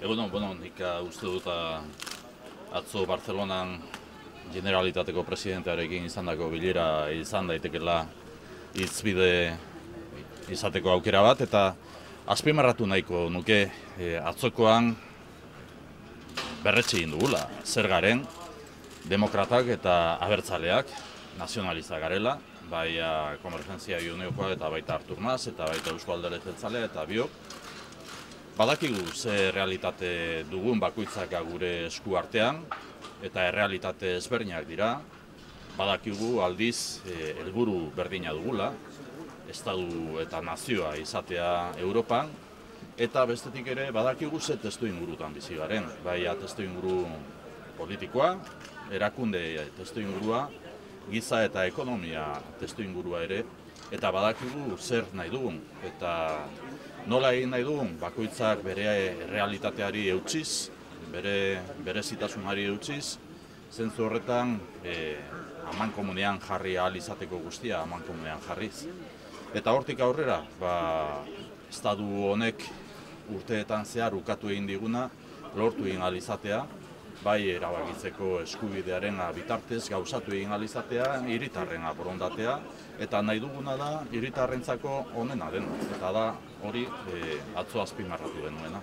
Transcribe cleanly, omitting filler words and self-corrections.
Nik uste dut atzo Bartzelonan Generalitateko presidentearekin izandako bilera izan daitekela hitzbide izateko aukera bat, eta azpimarratu nahiko nuke atzokoan berretsi egin dugula, zer garen, demokratak eta abertzaleak, nazionalistak garela, bai Konvergentzia y Uniokoa eta baita Artur Mas eta baita Eusko Alderdi Jeltzalea eta biok. Badakigu ze realitate dugun bakoitzak gure esku artean, eta errealitate ezberdinak dira. Badakigu aldiz helburu berdina dugula, estatu eta nazioa izatea Europan, eta bestetik ere badakigu ze testu ingurutan bizi garen. Bai testu inguru politikoa, erakunde testu ingurua, giza eta ekonomia testu ingurua ere, eta badakigu zer nahi dugun, eta nola egin nahi dugun, bakoitzak bere realitateari eutsiz, bere zitasunari eutsiz, zentzu horretan amankomunean jarri ahal izateko guztia amankomunean jarriz. Eta hortik aurrera, estatu honek urteetan zehar ukatu egin diguna, lortu egin ahal izatea, bai erabakitzeko eskubidearen bitartez gauzatu egin ahal izatea, hiritarren borondatea, eta nahi duguna da hiritarrentzako onena den, eta da hori atzo azpimarratu genuena.